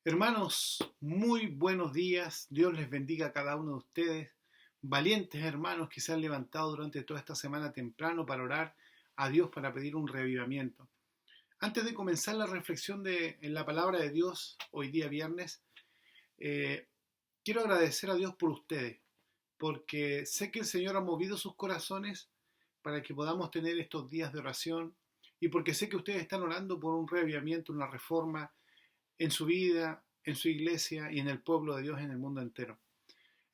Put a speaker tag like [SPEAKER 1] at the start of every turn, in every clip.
[SPEAKER 1] Hermanos, muy buenos días. Dios les bendiga a cada uno de ustedes. Valientes hermanos que se han levantado durante toda esta semana temprano para orar a Dios para pedir un reavivamiento. Antes de comenzar la reflexión en la palabra de Dios, hoy día viernes, quiero agradecer a Dios por ustedes, porque sé que el Señor ha movido sus corazones para que podamos tener estos días de oración y porque sé que ustedes están orando por un reavivamiento, una reforma en su vida, en su iglesia y en el pueblo de Dios en el mundo entero.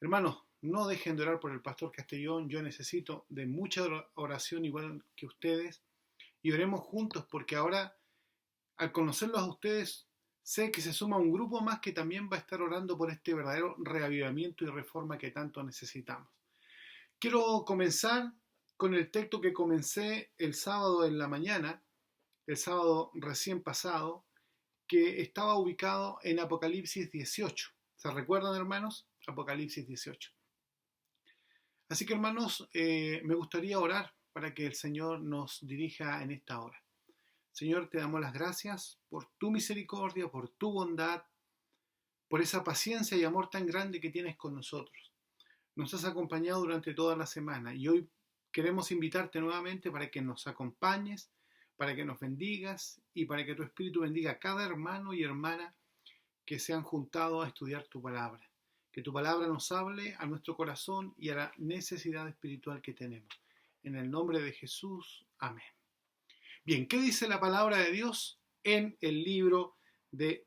[SPEAKER 1] Hermanos, no dejen de orar por el pastor Castellón. Yo necesito de mucha oración igual que ustedes y oremos juntos porque ahora, al conocerlos a ustedes, sé que se suma un grupo más que también va a estar orando por este verdadero reavivamiento y reforma que tanto necesitamos. Quiero comenzar con el texto que comencé el sábado en la mañana, el sábado recién pasado, que estaba ubicado en Apocalipsis 18. ¿Se recuerdan, hermanos? Apocalipsis 18. Así que, hermanos, me gustaría orar para que el Señor nos dirija en esta hora. Señor, te damos las gracias por tu misericordia, por tu bondad, por esa paciencia y amor tan grande que tienes con nosotros. Nos has acompañado durante toda la semana y hoy queremos invitarte nuevamente para que nos acompañes, para que nos bendigas y para que tu Espíritu bendiga a cada hermano y hermana que se han juntado a estudiar tu palabra. Que tu palabra nos hable a nuestro corazón y a la necesidad espiritual que tenemos. En el nombre de Jesús, amén. Bien, ¿qué dice la palabra de Dios en el libro de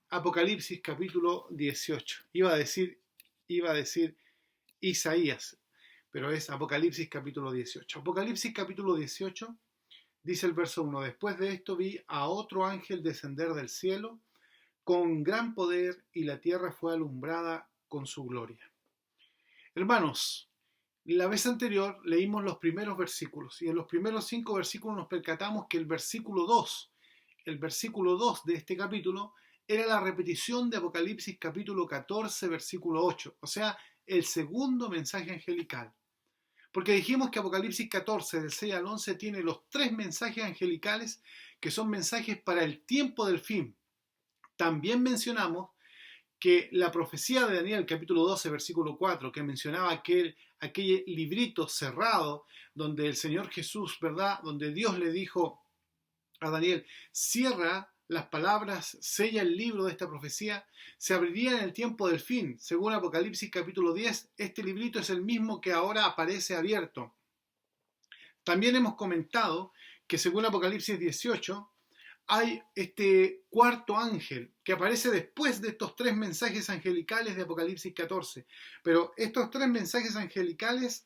[SPEAKER 1] Apocalipsis capítulo 18? Iba a decir Isaías, pero es Apocalipsis capítulo 18. Apocalipsis capítulo 18 dice el verso 1: Después de esto vi a otro ángel descender del cielo con gran poder y la tierra fue alumbrada con su gloria. Hermanos, la vez anterior leímos los primeros versículos y en los primeros 5 versículos nos percatamos que el versículo 2 de este capítulo era la repetición de Apocalipsis capítulo 14 versículo 8, o sea, el segundo mensaje angelical. Porque dijimos que Apocalipsis 14 del 6 al 11 tiene los 3 mensajes angelicales que son mensajes para el tiempo del fin. También mencionamos que la profecía de Daniel, capítulo 12, versículo 4, que mencionaba aquel librito cerrado donde el Señor Jesús, ¿verdad? Donde Dios le dijo a Daniel: cierra las palabras, sella el libro de esta profecía, se abriría en el tiempo del fin. Según Apocalipsis capítulo 10, este librito es el mismo que ahora aparece abierto. También hemos comentado que según Apocalipsis 18, hay este cuarto ángel que aparece después de estos 3 mensajes angelicales de Apocalipsis 14. Pero estos 3 mensajes angelicales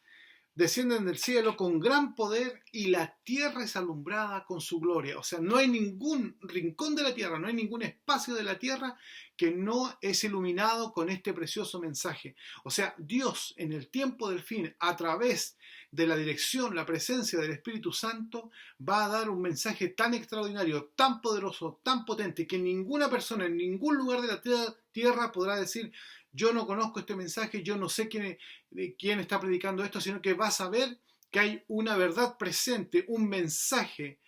[SPEAKER 1] descienden del cielo con gran poder y la tierra es alumbrada con su gloria. O sea, no hay ningún rincón de la tierra, no hay ningún espacio de la tierra que no es iluminado con este precioso mensaje. O sea, Dios en el tiempo del fin, a través de la dirección, la presencia del Espíritu Santo, va a dar un mensaje tan extraordinario, tan poderoso, tan potente, que ninguna persona en ningún lugar de la tierra podrá decir: yo no conozco este mensaje, yo no sé quién está predicando esto, sino que vas a ver que hay una verdad presente, un mensaje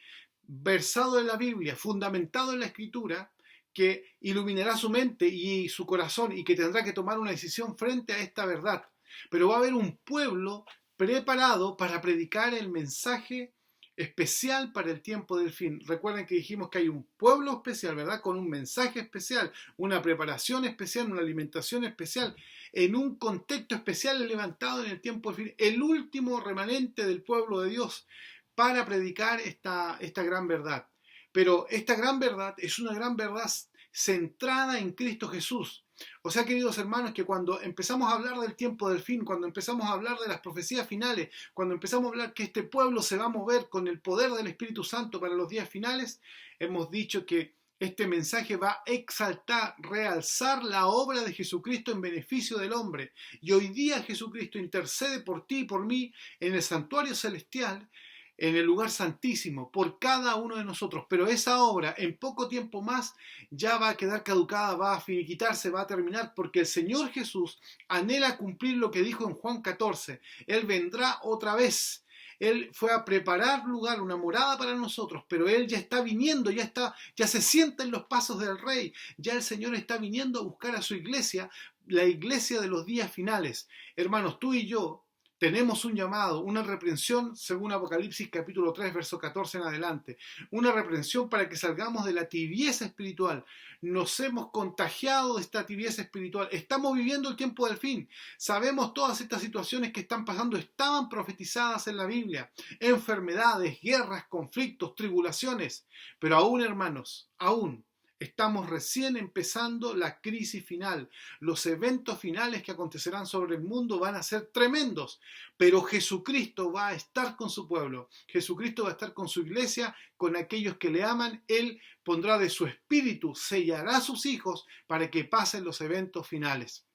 [SPEAKER 1] versado en la Biblia, fundamentado en la Escritura, que iluminará su mente y su corazón y que tendrá que tomar una decisión frente a esta verdad. Pero va a haber un pueblo preparado para predicar el mensaje especial para el tiempo del fin. Recuerden que dijimos que hay un pueblo especial, ¿verdad? Con un mensaje especial, una preparación especial, una alimentación especial, en un contexto especial levantado en el tiempo del fin, el último remanente del pueblo de Dios para predicar esta gran verdad. Pero esta gran verdad es una gran verdad centrada en Cristo Jesús. O sea, queridos hermanos, que cuando empezamos a hablar del tiempo del fin, cuando empezamos a hablar de las profecías finales, cuando empezamos a hablar que este pueblo se va a mover con el poder del Espíritu Santo para los días finales, hemos dicho que este mensaje va a exaltar, realzar la obra de Jesucristo en beneficio del hombre. Y hoy día Jesucristo intercede por ti y por mí en el santuario celestial, en el lugar santísimo, por cada uno de nosotros. Pero esa obra en poco tiempo más ya va a quedar caducada, va a finiquitarse, va a terminar, porque el Señor Jesús anhela cumplir lo que dijo en Juan 14. Él vendrá otra vez. Él fue a preparar lugar, una morada para nosotros, pero Él ya está viniendo, ya se sienta en los pasos del Rey. Ya el Señor está viniendo a buscar a su iglesia, la iglesia de los días finales. Hermanos, tú y yo tenemos un llamado, una reprensión, según Apocalipsis capítulo 3, verso 14 en adelante. Una reprensión para que salgamos de la tibieza espiritual. Nos hemos contagiado de esta tibieza espiritual. Estamos viviendo el tiempo del fin. Sabemos todas estas situaciones que están pasando, estaban profetizadas en la Biblia. Enfermedades, guerras, conflictos, tribulaciones. Pero aún, hermanos, aún estamos recién empezando la crisis final. Los eventos finales que acontecerán sobre el mundo van a ser tremendos, pero Jesucristo va a estar con su pueblo. Jesucristo va a estar con su iglesia, con aquellos que le aman. Él pondrá de su espíritu, sellará a sus hijos para que pasen los eventos finales.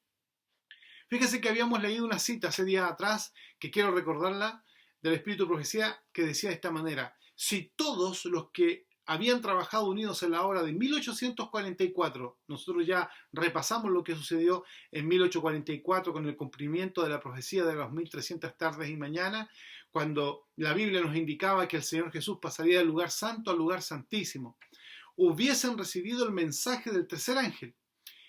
[SPEAKER 1] Fíjese que habíamos leído una cita hace días atrás, que quiero recordarla, del Espíritu de Profecía, que decía de esta manera: si todos los que habían trabajado unidos en la obra de 1844. Nosotros ya repasamos lo que sucedió en 1844 con el cumplimiento de la profecía de las 1300 tardes y mañanas, cuando la Biblia nos indicaba que el Señor Jesús pasaría del lugar santo al lugar santísimo. Hubiesen recibido el mensaje del tercer ángel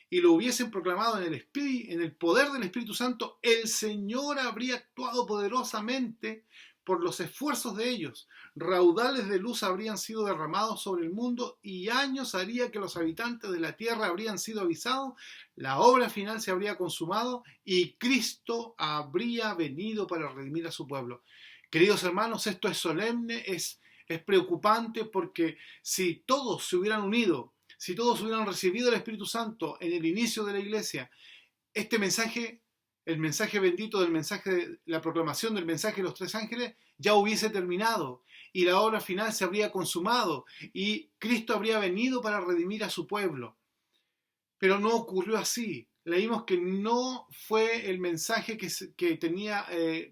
[SPEAKER 1] y lo hubiesen proclamado en el poder del Espíritu Santo, el Señor habría actuado poderosamente por los esfuerzos de ellos. Raudales de luz habrían sido derramados sobre el mundo y años haría que los habitantes de la tierra habrían sido avisados, la obra final se habría consumado y Cristo habría venido para redimir a su pueblo. Queridos hermanos, esto es solemne, es preocupante, porque si todos se hubieran unido, si todos hubieran recibido el Espíritu Santo en el inicio de la iglesia, este mensaje, el mensaje bendito del mensaje, la proclamación del mensaje de los tres ángeles, ya hubiese terminado y la obra final se habría consumado y Cristo habría venido para redimir a su pueblo. Pero no ocurrió así. Leímos que no fue el mensaje que tenía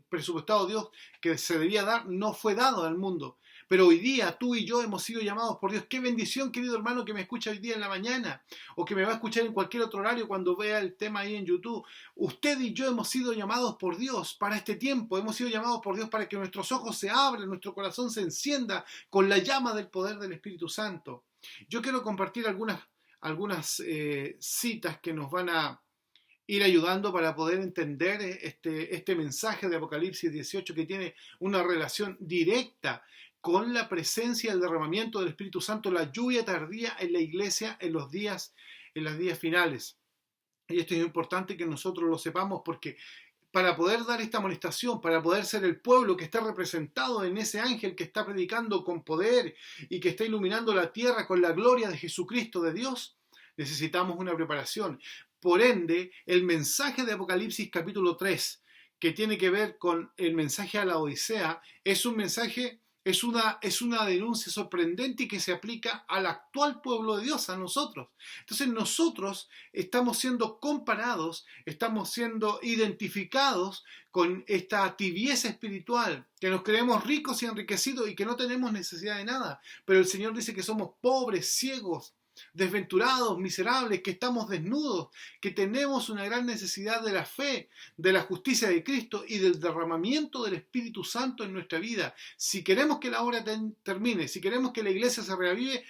[SPEAKER 1] presupuestado Dios, que se debía dar, no fue dado al mundo. Pero hoy día tú y yo hemos sido llamados por Dios. Qué bendición, querido hermano, que me escucha hoy día en la mañana o que me va a escuchar en cualquier otro horario cuando vea el tema ahí en YouTube. Usted y yo hemos sido llamados por Dios para este tiempo. Hemos sido llamados por Dios para que nuestros ojos se abran, nuestro corazón se encienda con la llama del poder del Espíritu Santo. Yo quiero compartir algunas citas que nos van a ir ayudando para poder entender este mensaje de Apocalipsis 18, que tiene una relación directa con la presencia y el derramamiento del Espíritu Santo, la lluvia tardía en la iglesia en los días finales. Y esto es importante que nosotros lo sepamos, porque para poder dar esta amonestación, para poder ser el pueblo que está representado en ese ángel que está predicando con poder y que está iluminando la tierra con la gloria de Jesucristo, de Dios, necesitamos una preparación. Por ende, el mensaje de Apocalipsis capítulo 3, que tiene que ver con el mensaje a la Odisea, es un mensaje, es una denuncia sorprendente y que se aplica al actual pueblo de Dios, a nosotros. Entonces nosotros estamos siendo comparados, estamos siendo identificados con esta tibieza espiritual, que nos creemos ricos y enriquecidos y que no tenemos necesidad de nada. Pero el Señor dice que somos pobres, ciegos, desventurados, miserables, que estamos desnudos, que tenemos una gran necesidad de la fe, de la justicia de Cristo y del derramamiento del Espíritu Santo en nuestra vida. Si queremos que la obra termine, si queremos que la iglesia se reavive,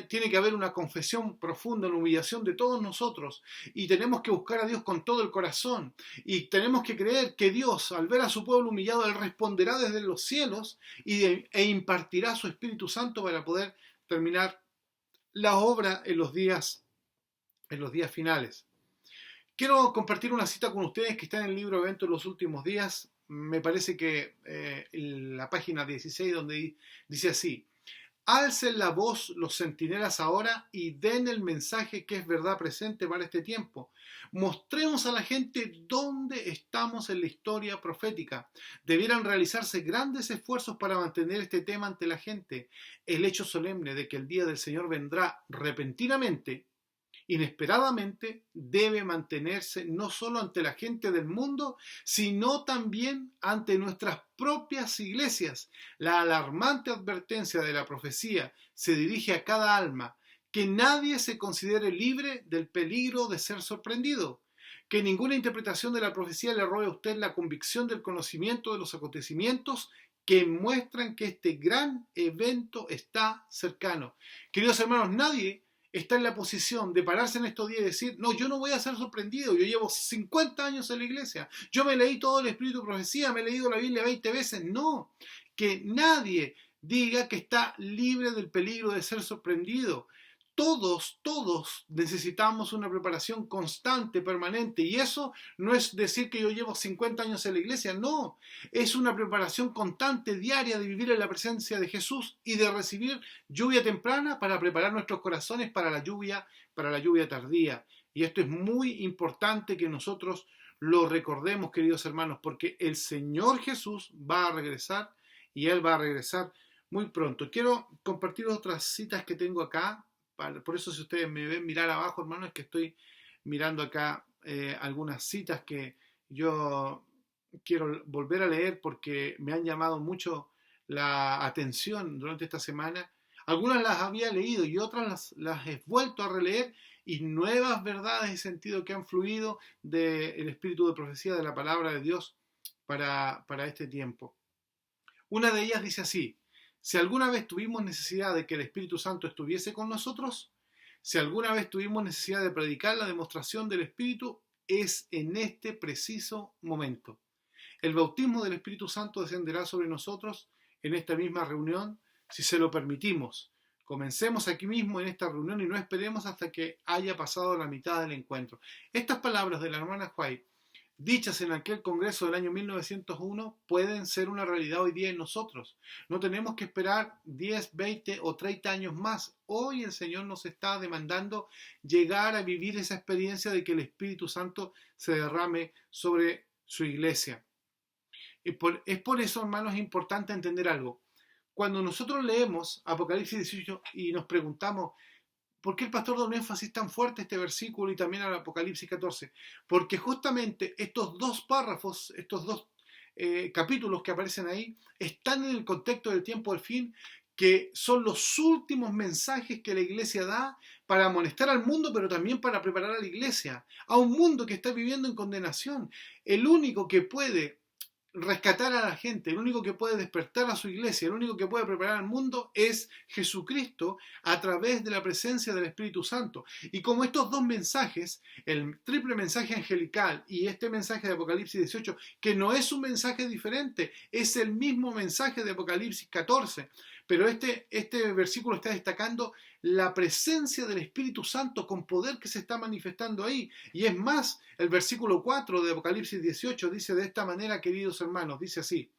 [SPEAKER 1] tiene que haber una confesión profunda, una humillación de todos nosotros, y tenemos que buscar a Dios con todo el corazón, y tenemos que creer que Dios, al ver a su pueblo humillado, Él responderá desde los cielos e impartirá su Espíritu Santo para poder terminar la obra en los días finales. Quiero compartir una cita con ustedes que está en el libro Eventos de los Últimos Días. Me parece que en la página 16, donde dice así: alcen la voz los centinelas ahora y den el mensaje que es verdad presente para este tiempo. Mostremos a la gente dónde estamos en la historia profética. Debieran realizarse grandes esfuerzos para mantener este tema ante la gente. El hecho solemne de que el día del Señor vendrá repentinamente, inesperadamente, debe mantenerse no solo ante la gente del mundo, sino también ante nuestras propias iglesias. La alarmante advertencia de la profecía se dirige a cada alma: que nadie se considere libre del peligro de ser sorprendido, que ninguna interpretación de la profecía le robe a usted la convicción del conocimiento de los acontecimientos que muestran que este gran evento está cercano. Queridos hermanos, nadie está en la posición de pararse en estos días y decir, no, yo no voy a ser sorprendido, yo llevo 50 años en la iglesia, yo me leí todo el Espíritu de Profecía, me he leído la Biblia 20 veces. No, que nadie diga que está libre del peligro de ser sorprendido. Todos necesitamos una preparación constante, permanente, y eso no es decir que yo llevo 50 años en la iglesia, no, es una preparación constante, diaria, de vivir en la presencia de Jesús y de recibir lluvia temprana para preparar nuestros corazones para la lluvia tardía. Y esto es muy importante que nosotros lo recordemos, queridos hermanos, porque el Señor Jesús va a regresar y Él va a regresar muy pronto. Quiero compartir otras citas que tengo acá. Por eso, si ustedes me ven mirar abajo, hermano, es que estoy mirando acá algunas citas que yo quiero volver a leer porque me han llamado mucho la atención durante esta semana. Algunas las había leído y otras las he vuelto a releer, y nuevas verdades y sentido que han fluido del espíritu de profecía de la palabra de Dios para este tiempo. Una de ellas dice así: si alguna vez tuvimos necesidad de que el Espíritu Santo estuviese con nosotros, si alguna vez tuvimos necesidad de predicar la demostración del Espíritu, es en este preciso momento. El bautismo del Espíritu Santo descenderá sobre nosotros en esta misma reunión, si se lo permitimos. Comencemos aquí mismo en esta reunión y no esperemos hasta que haya pasado la mitad del encuentro. Estas palabras de la hermana White, dichas en aquel congreso del año 1901, pueden ser una realidad hoy día en nosotros. No tenemos que esperar 10, 20 o 30 años más. Hoy el Señor nos está demandando llegar a vivir esa experiencia de que el Espíritu Santo se derrame sobre su iglesia. Es por eso, hermanos, es importante entender algo. Cuando nosotros leemos Apocalipsis 18 y nos preguntamos, ¿por qué el pastor da un énfasis tan fuerte a este versículo y también al Apocalipsis 14? Porque justamente estos dos párrafos, estos dos capítulos que aparecen ahí, están en el contexto del tiempo del fin, que son los últimos mensajes que la iglesia da para amonestar al mundo, pero también para preparar a la iglesia, a un mundo que está viviendo en condenación. El único que puede rescatar a la gente, el único que puede despertar a su iglesia, el único que puede preparar al mundo es Jesucristo a través de la presencia del Espíritu Santo. Y como estos dos mensajes, el triple mensaje angelical y este mensaje de Apocalipsis 18, que no es un mensaje diferente, es el mismo mensaje de Apocalipsis 14, pero este versículo está destacando la presencia del Espíritu Santo con poder que se está manifestando ahí. Y es más, el versículo 4 de Apocalipsis 18 dice de esta manera, queridos hermanos, dice así: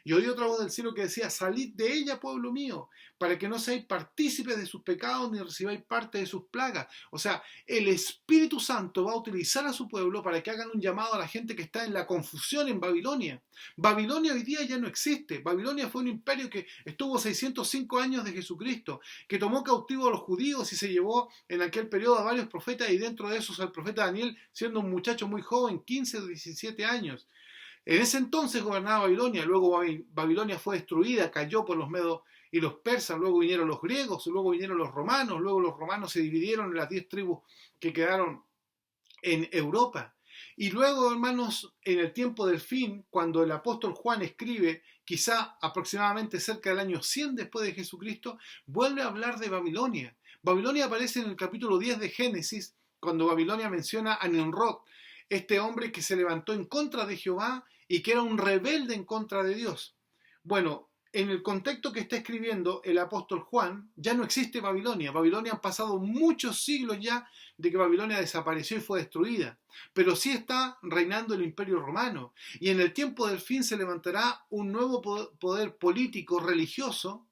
[SPEAKER 1] y oí otra voz del cielo que decía, salid de ella, pueblo mío, para que no seáis partícipes de sus pecados ni recibáis parte de sus plagas. O sea, el Espíritu Santo va a utilizar a su pueblo para que hagan un llamado a la gente que está en la confusión en Babilonia. Babilonia hoy día ya no existe. Babilonia fue un imperio que estuvo 605 años de Jesucristo, que tomó cautivo a los judíos y se llevó en aquel periodo a varios profetas, y dentro de esos al profeta Daniel, siendo un muchacho muy joven, 15 o 17 años. En ese entonces gobernaba Babilonia, luego Babilonia fue destruida, cayó por los medos y los persas, luego vinieron los griegos, luego vinieron los romanos, luego los romanos se dividieron en las 10 tribus que quedaron en Europa. Y luego, hermanos, en el tiempo del fin, cuando el apóstol Juan escribe, quizá aproximadamente cerca del año 100 después de Jesucristo, vuelve a hablar de Babilonia. Babilonia aparece en el capítulo 10 de Génesis, cuando Babilonia menciona a Nimrod, este hombre que se levantó en contra de Jehová y que era un rebelde en contra de Dios. Bueno, en el contexto que está escribiendo el apóstol Juan, ya no existe Babilonia. Babilonia han pasado muchos siglos ya de que Babilonia desapareció y fue destruida. Pero sí está reinando el Imperio Romano. Y en el tiempo del fin se levantará un nuevo poder político, religioso,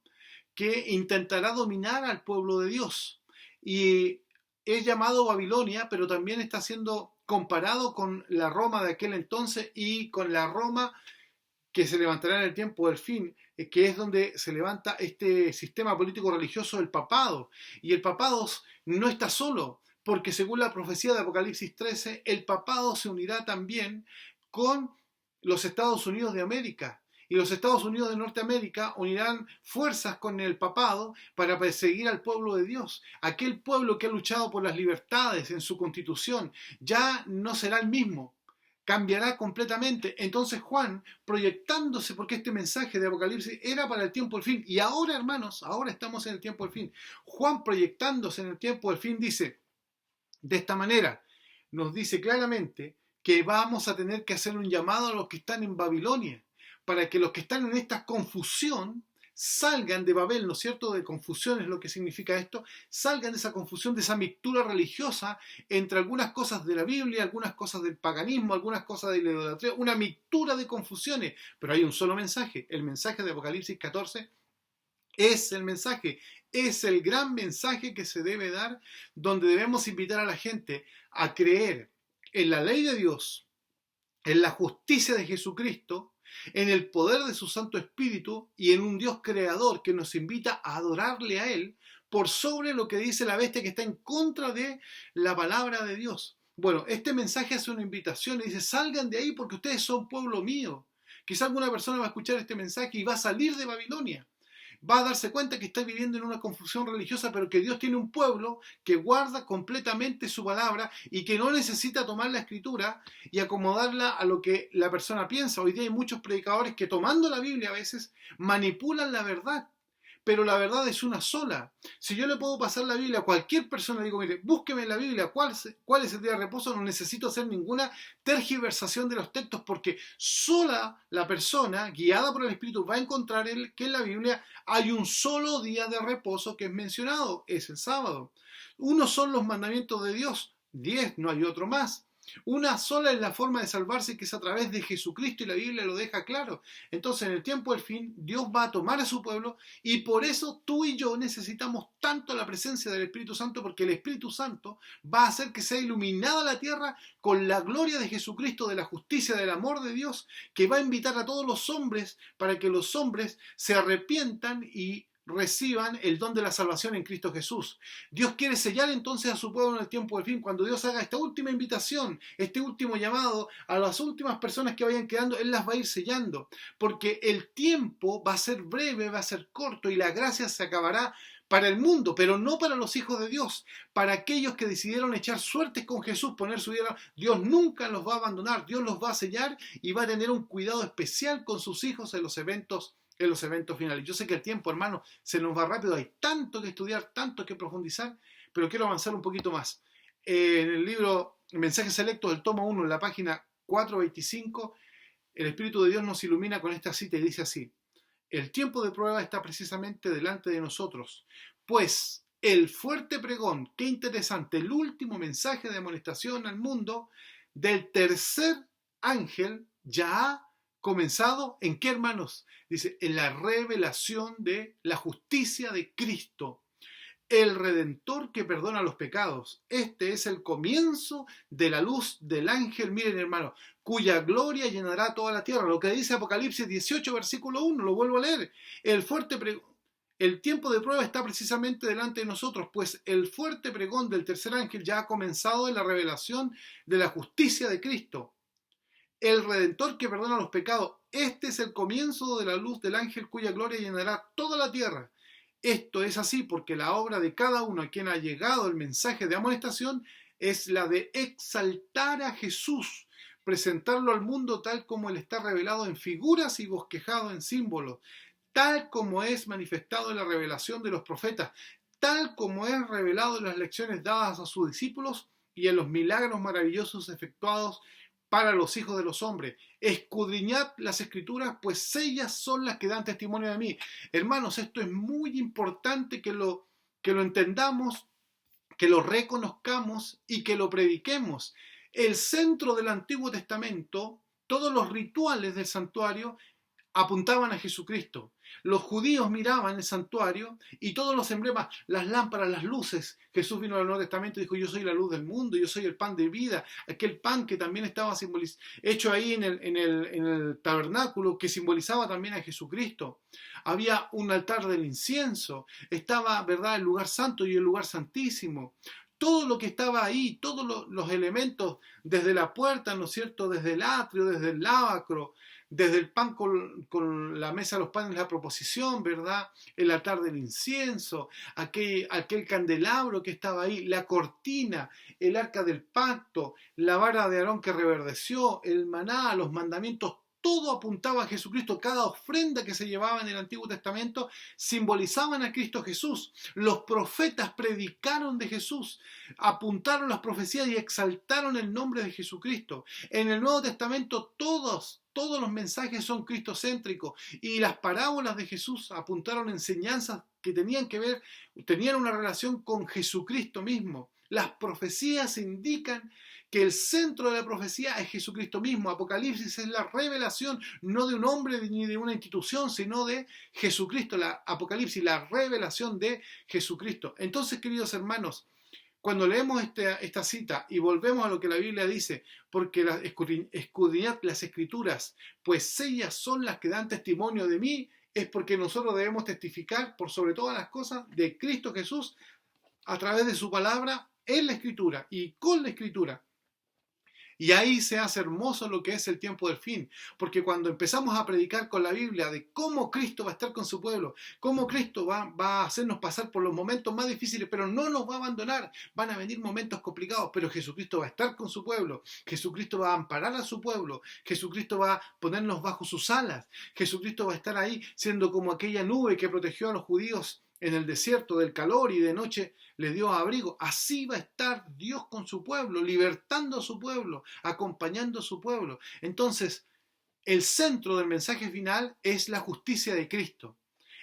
[SPEAKER 1] que intentará dominar al pueblo de Dios. Y es llamado Babilonia, pero también está siendo comparado con la Roma de aquel entonces y con la Roma que se levantará en el tiempo del fin, que es donde se levanta este sistema político religioso del papado. Y el papado no está solo, porque según la profecía de Apocalipsis 13, el papado se unirá también con los Estados Unidos de América. Y los Estados Unidos de Norteamérica unirán fuerzas con el papado para perseguir al pueblo de Dios. Aquel pueblo que ha luchado por las libertades en su constitución ya no será el mismo. cambiará completamente. Entonces Juan, proyectándose, porque este mensaje de Apocalipsis era para el tiempo del fin, y ahora, hermanos, ahora estamos en el tiempo del fin. Juan, proyectándose en el tiempo del fin, dice de esta manera, nos dice claramente que vamos a tener que hacer un llamado a los que están en Babilonia, para que los que están en esta confusión salgan de Babel, ¿no es cierto? De confusión es lo que significa esto, salgan de esa confusión, de esa mixtura religiosa entre algunas cosas de la Biblia, algunas cosas del paganismo, algunas cosas de la idolatría, una mixtura de confusiones, pero hay un solo mensaje, el mensaje de Apocalipsis 14 es el mensaje, es el gran mensaje que se debe dar, donde debemos invitar a la gente a creer en la ley de Dios, en la justicia de Jesucristo, en el poder de su Santo Espíritu y en un Dios creador que nos invita a adorarle a Él por sobre lo que dice la bestia que está en contra de la palabra de Dios. Bueno, este mensaje hace una invitación y dice, salgan de ahí porque ustedes son pueblo mío. Quizá alguna persona va a escuchar este mensaje y va a salir de Babilonia. Va a darse cuenta que está viviendo en una confusión religiosa, pero que Dios tiene un pueblo que guarda completamente su palabra y que no necesita tomar la escritura y acomodarla a lo que la persona piensa. Hoy día hay muchos predicadores que tomando la Biblia a veces manipulan la verdad, pero la verdad es una sola. Si yo le puedo pasar la Biblia a cualquier persona, digo, mire, búsqueme en la Biblia cuál es el día de reposo, no necesito hacer ninguna tergiversación de los textos, porque sola la persona, guiada por el Espíritu, va a encontrar que en la Biblia hay un solo día de reposo que es mencionado, es el sábado. Unos son los mandamientos de Dios, 10, no hay otro más. Una sola es la forma de salvarse, que es a través de Jesucristo, y la Biblia lo deja claro. Entonces, en el tiempo del fin, Dios va a tomar a su pueblo, y por eso tú y yo necesitamos tanto la presencia del Espíritu Santo, porque el Espíritu Santo va a hacer que sea iluminada la tierra con la gloria de Jesucristo, de la justicia, del amor de Dios, que va a invitar a todos los hombres para que los hombres se arrepientan y reciban el don de la salvación en Cristo Jesús. Dios quiere sellar entonces a su pueblo en el tiempo del fin. Cuando Dios haga esta última invitación, este último llamado a las últimas personas que vayan quedando, Él las va a ir sellando, porque el tiempo va a ser breve, va a ser corto, y la gracia se acabará para el mundo, pero no para los hijos de Dios, para aquellos que decidieron echar suertes con Jesús, poner su vida. Dios nunca los va a abandonar, Dios los va a sellar y va a tener un cuidado especial con sus hijos en los eventos finales. Yo sé que el tiempo, hermano, se nos va rápido, hay tanto que estudiar, tanto que profundizar, pero quiero avanzar un poquito más. En el libro Mensajes Selectos, del tomo 1, en la página 425, el Espíritu de Dios nos ilumina con esta cita y dice así: el tiempo de prueba está precisamente delante de nosotros, pues el fuerte pregón, qué interesante, el último mensaje de amonestación al mundo del tercer ángel ya ha comenzado. ¿En qué, hermanos? Dice, en la revelación de la justicia de Cristo, el Redentor que perdona los pecados. Este es el comienzo de la luz del ángel, miren, hermano, cuya gloria llenará toda la tierra. Lo que dice Apocalipsis 18, versículo 1, lo vuelvo a leer. El tiempo de prueba está precisamente delante de nosotros, pues el fuerte pregón del tercer ángel ya ha comenzado en la revelación de la justicia de Cristo, el Redentor que perdona los pecados. Este es el comienzo de la luz del ángel cuya gloria llenará toda la tierra. Esto es así porque la obra de cada uno a quien ha llegado el mensaje de amonestación es la de exaltar a Jesús, presentarlo al mundo tal como Él está revelado en figuras y bosquejado en símbolos, tal como es manifestado en la revelación de los profetas, tal como es revelado en las lecciones dadas a sus discípulos y en los milagros maravillosos efectuados para los hijos de los hombres. Escudriñad las escrituras, pues ellas son las que dan testimonio de mí. Hermanos, esto es muy importante que lo entendamos, que lo reconozcamos y que lo prediquemos. El centro del Antiguo Testamento, todos los rituales del santuario apuntaban a Jesucristo. Los judíos miraban el santuario y todos los emblemas, las lámparas, las luces. Jesús vino al Nuevo Testamento y dijo: yo soy la luz del mundo, yo soy el pan de vida. Aquel pan que también estaba hecho ahí en el tabernáculo, que simbolizaba también a Jesucristo. Había un altar del incienso, estaba, ¿verdad?, el lugar santo y el lugar santísimo. Todo lo que estaba ahí, todos los elementos, desde la puerta, ¿no es cierto?, desde el atrio, desde el lavacro, desde el pan con la mesa de los panes, la proposición, ¿verdad? El altar del incienso, aquel candelabro que estaba ahí, la cortina, el arca del pacto, la vara de Aarón que reverdeció, el maná, los mandamientos, todo apuntaba a Jesucristo. Cada ofrenda que se llevaba en el Antiguo Testamento simbolizaban a Cristo Jesús. Los profetas predicaron de Jesús, apuntaron las profecías y exaltaron el nombre de Jesucristo. En el Nuevo Testamento todos los mensajes son cristocéntricos y las parábolas de Jesús apuntaron enseñanzas que tenían que ver, tenían una relación con Jesucristo mismo. Las profecías indican que el centro de la profecía es Jesucristo mismo. Apocalipsis es la revelación no de un hombre ni de una institución, sino de Jesucristo. La Apocalipsis, la revelación de Jesucristo. Entonces, queridos hermanos, cuando leemos esta cita y volvemos a lo que la Biblia dice, porque escudriñad las Escrituras, pues ellas son las que dan testimonio de mí, es porque nosotros debemos testificar por sobre todas las cosas de Cristo Jesús a través de su palabra en la Escritura y con la Escritura. Y ahí se hace hermoso lo que es el tiempo del fin, porque cuando empezamos a predicar con la Biblia de cómo Cristo va a estar con su pueblo, cómo Cristo va a hacernos pasar por los momentos más difíciles, pero no nos va a abandonar, van a venir momentos complicados, pero Jesucristo va a estar con su pueblo, Jesucristo va a amparar a su pueblo, Jesucristo va a ponernos bajo sus alas, Jesucristo va a estar ahí siendo como aquella nube que protegió a los judíos en el desierto del calor y de noche le dio abrigo. Así va a estar Dios con su pueblo, libertando a su pueblo, acompañando a su pueblo. Entonces, el centro del mensaje final es la justicia de Cristo.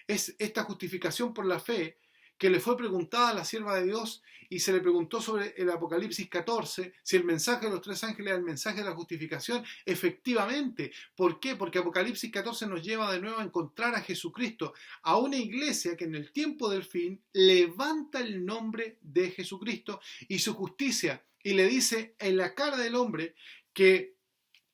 [SPEAKER 1] Es esta justificación por la fe que le fue preguntada a la sierva de Dios y se le preguntó sobre el Apocalipsis 14, si el mensaje de los tres ángeles era el mensaje de la justificación. Efectivamente. ¿Por qué? Porque Apocalipsis 14 nos lleva de nuevo a encontrar a Jesucristo, a una iglesia que en el tiempo del fin levanta el nombre de Jesucristo y su justicia y le dice en la cara del hombre que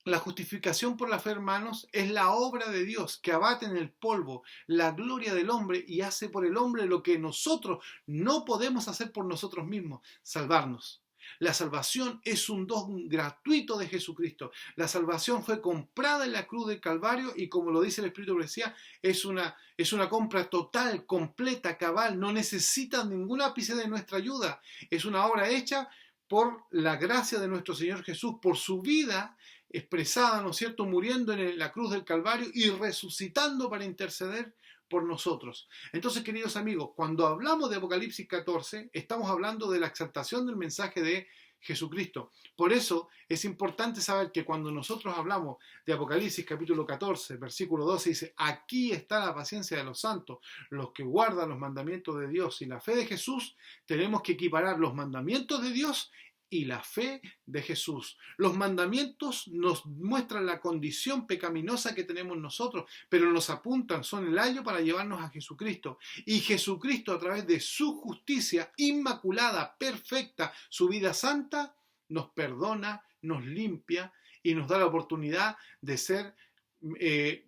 [SPEAKER 1] la justificación por la fe, hermanos, es la obra de Dios que abate en el polvo la gloria del hombre y hace por el hombre lo que nosotros no podemos hacer por nosotros mismos, salvarnos. La salvación es un don gratuito de Jesucristo. La salvación fue comprada en la cruz del Calvario y, como lo dice el Espíritu de Profecía, es una compra total, completa, cabal. No necesita ningún ápice de nuestra ayuda. Es una obra hecha por la gracia de nuestro Señor Jesús, por su vida expresada, ¿no es cierto?, muriendo en la cruz del Calvario y resucitando para interceder por nosotros. Entonces, queridos amigos, cuando hablamos de Apocalipsis 14, estamos hablando de la exaltación del mensaje de Jesucristo. Por eso es importante saber que cuando nosotros hablamos de Apocalipsis capítulo 14, versículo 12, dice: aquí está la paciencia de los santos, los que guardan los mandamientos de Dios y la fe de Jesús. Tenemos que equiparar los mandamientos de Dios y la fe de Jesús. Los mandamientos nos muestran la condición pecaminosa que tenemos nosotros, pero nos apuntan, son el ayo para llevarnos a Jesucristo. Y Jesucristo, a través de su justicia inmaculada, perfecta, su vida santa, nos perdona, nos limpia y nos da la oportunidad de ser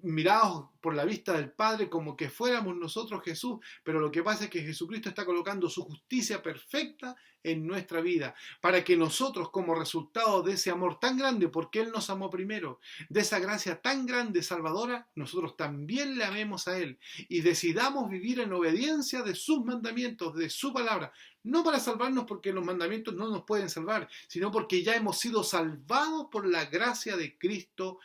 [SPEAKER 1] mirados por la vista del Padre como que fuéramos nosotros Jesús, pero lo que pasa es que Jesucristo está colocando su justicia perfecta en nuestra vida, para que nosotros, como resultado de ese amor tan grande, porque Él nos amó primero, de esa gracia tan grande salvadora, nosotros también le amemos a Él y decidamos vivir en obediencia de sus mandamientos, de su palabra, no para salvarnos porque los mandamientos no nos pueden salvar, sino porque ya hemos sido salvados por la gracia de Cristo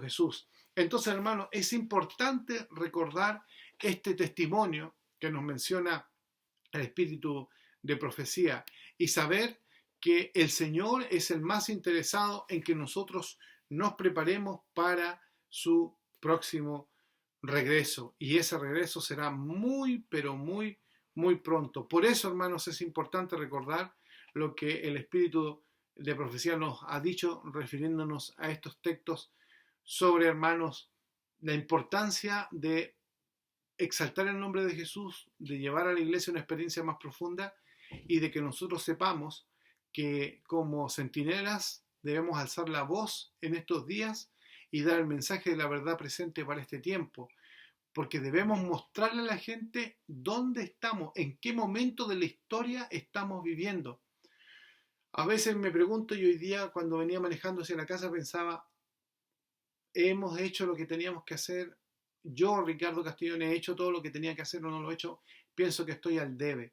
[SPEAKER 1] Jesús. Entonces, hermanos, es importante recordar este testimonio que nos menciona el Espíritu de Profecía y saber que el Señor es el más interesado en que nosotros nos preparemos para su próximo regreso. Y ese regreso será muy, pero muy, muy pronto. Por eso, hermanos, es importante recordar lo que el Espíritu de Profecía nos ha dicho, refiriéndonos a estos textos sobre, hermanos, la importancia de exaltar el nombre de Jesús, de llevar a la iglesia una experiencia más profunda y de que nosotros sepamos que como centinelas debemos alzar la voz en estos días y dar el mensaje de la verdad presente para este tiempo, porque debemos mostrarle a la gente dónde estamos, en qué momento de la historia estamos viviendo. A veces me pregunto, y hoy día cuando venía manejando hacia la casa pensaba, hemos hecho lo que teníamos que hacer. Yo, Ricardo Castellón, he hecho todo lo que tenía que hacer o no lo he hecho. Pienso que estoy al debe.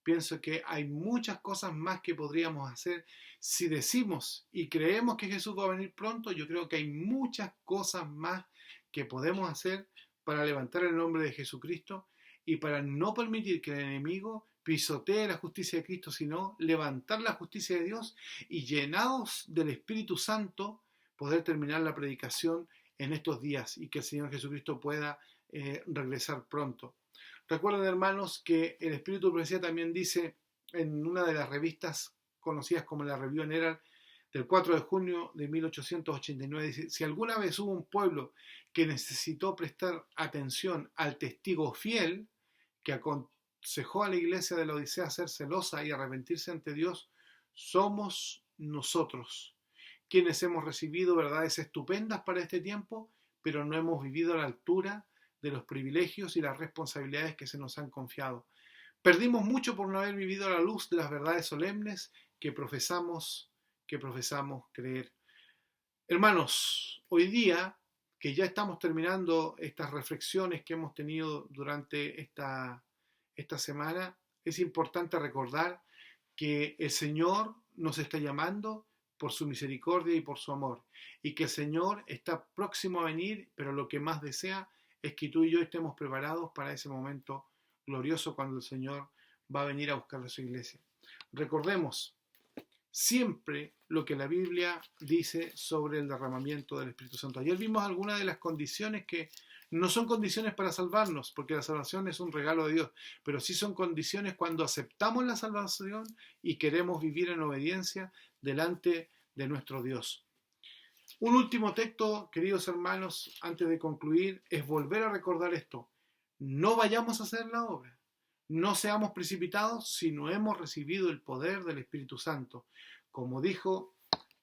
[SPEAKER 1] Pienso que hay muchas cosas más que podríamos hacer. Si decimos y creemos que Jesús va a venir pronto, yo creo que hay muchas cosas más que podemos hacer para levantar el nombre de Jesucristo y para no permitir que el enemigo pisotee la justicia de Cristo, sino levantar la justicia de Dios y, llenados del Espíritu Santo, poder terminar la predicación en estos días y que el Señor Jesucristo pueda regresar pronto. Recuerden, hermanos, que el Espíritu de Profecía también dice en una de las revistas conocidas como la Review and Herald del 4 de junio de 1889, dice: si alguna vez hubo un pueblo que necesitó prestar atención al testigo fiel que aconsejó a la iglesia de la Odisea a ser celosa y arrepentirse ante Dios, somos nosotros, quienes hemos recibido verdades estupendas para este tiempo, pero no hemos vivido a la altura de los privilegios y las responsabilidades que se nos han confiado. Perdimos mucho por no haber vivido a la luz de las verdades solemnes que profesamos creer. Hermanos, hoy día, que ya estamos terminando estas reflexiones que hemos tenido durante esta semana, es importante recordar que el Señor nos está llamando por su misericordia y por su amor, y que el Señor está próximo a venir, pero lo que más desea es que tú y yo estemos preparados para ese momento glorioso cuando el Señor va a venir a buscar a su iglesia. Recordemos siempre lo que la Biblia dice sobre el derramamiento del Espíritu Santo. Ayer vimos algunas de las condiciones que no son condiciones para salvarnos, porque la salvación es un regalo de Dios, pero sí son condiciones cuando aceptamos la salvación y queremos vivir en obediencia delante de nuestro Dios. Un último texto, queridos hermanos, antes de concluir, es volver a recordar esto. No vayamos a hacer la obra. No seamos precipitados si no hemos recibido el poder del Espíritu Santo. Como dijo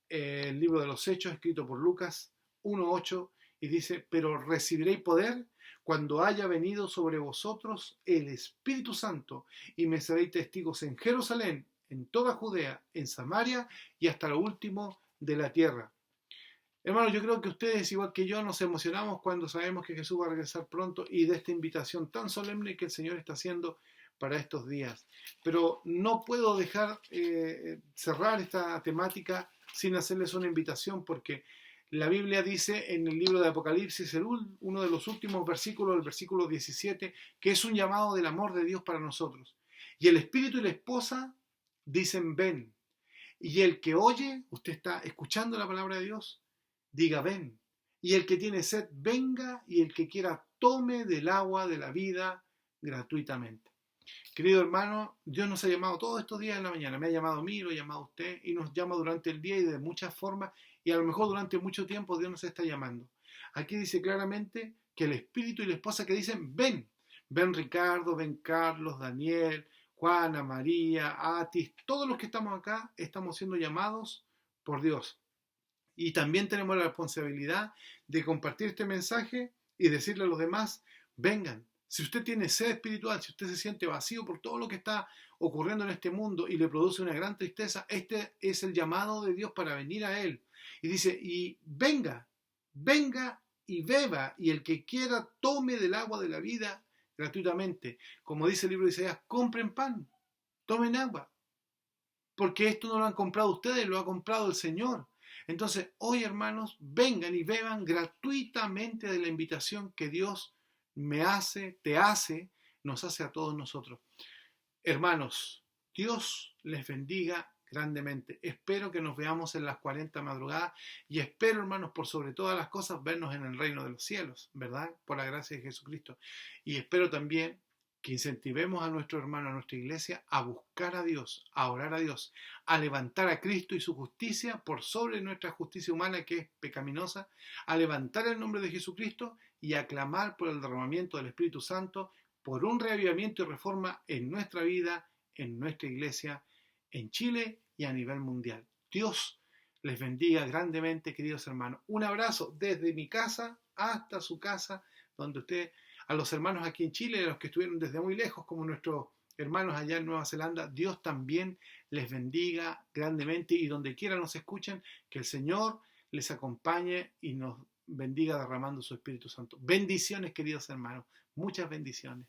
[SPEAKER 1] el libro de los Hechos, escrito por Lucas 1:8, y dice: pero recibiréis poder cuando haya venido sobre vosotros el Espíritu Santo, y me seréis testigos en Jerusalén, en toda Judea, en Samaria y hasta lo último de la tierra. Hermanos, yo creo que ustedes, igual que yo, nos emocionamos cuando sabemos que Jesús va a regresar pronto y de esta invitación tan solemne que el Señor está haciendo para estos días. Pero no puedo dejar cerrar esta temática sin hacerles una invitación, porque la Biblia dice en el libro de Apocalipsis, uno de los últimos versículos, el versículo 17, que es un llamado del amor de Dios para nosotros. Y el Espíritu y la esposa dicen: ven. Y el que oye, usted está escuchando la palabra de Dios, diga: ven. Y el que tiene sed, venga, y el que quiera, tome del agua de la vida gratuitamente. Querido hermano, Dios nos ha llamado todos estos días en la mañana. Me ha llamado a mí, lo ha llamado a usted, y nos llama durante el día y de muchas formas, y a lo mejor durante mucho tiempo Dios nos está llamando. Aquí dice claramente que el Espíritu y la esposa que dicen: ven. Ven Ricardo, ven Carlos, Daniel, Juana, María, Atis, todos los que estamos acá estamos siendo llamados por Dios. Y también tenemos la responsabilidad de compartir este mensaje y decirle a los demás: vengan. Si usted tiene sed espiritual, si usted se siente vacío por todo lo que está ocurriendo en este mundo y le produce una gran tristeza, este es el llamado de Dios para venir a Él. Y dice: y venga, venga y beba, y el que quiera tome del agua de la vida gratuitamente. Como dice el libro de Isaías: compren pan, tomen agua, porque esto no lo han comprado ustedes, lo ha comprado el Señor. Entonces, hoy, hermanos, vengan y beban gratuitamente de la invitación que Dios me hace, te hace, nos hace a todos nosotros. Hermanos, Dios les bendiga grandemente. Espero que nos veamos en las 40 madrugadas y espero, hermanos, por sobre todas las cosas, vernos en el reino de los cielos, ¿verdad? Por la gracia de Jesucristo. Y espero también que incentivemos a nuestro hermano, a nuestra iglesia, a buscar a Dios, a orar a Dios, a levantar a Cristo y su justicia por sobre nuestra justicia humana, que es pecaminosa, a levantar el nombre de Jesucristo y a clamar por el derramamiento del Espíritu Santo, por un reavivamiento y reforma en nuestra vida, en nuestra iglesia, en Chile y a nivel mundial. Dios les bendiga grandemente, queridos hermanos. Un abrazo desde mi casa hasta su casa, donde usted... A los hermanos aquí en Chile, a los que estuvieron desde muy lejos, como nuestros hermanos allá en Nueva Zelanda, Dios también les bendiga grandemente, y donde quiera nos escuchen, que el Señor les acompañe y nos bendiga derramando su Espíritu Santo. Bendiciones, queridos hermanos. Muchas bendiciones.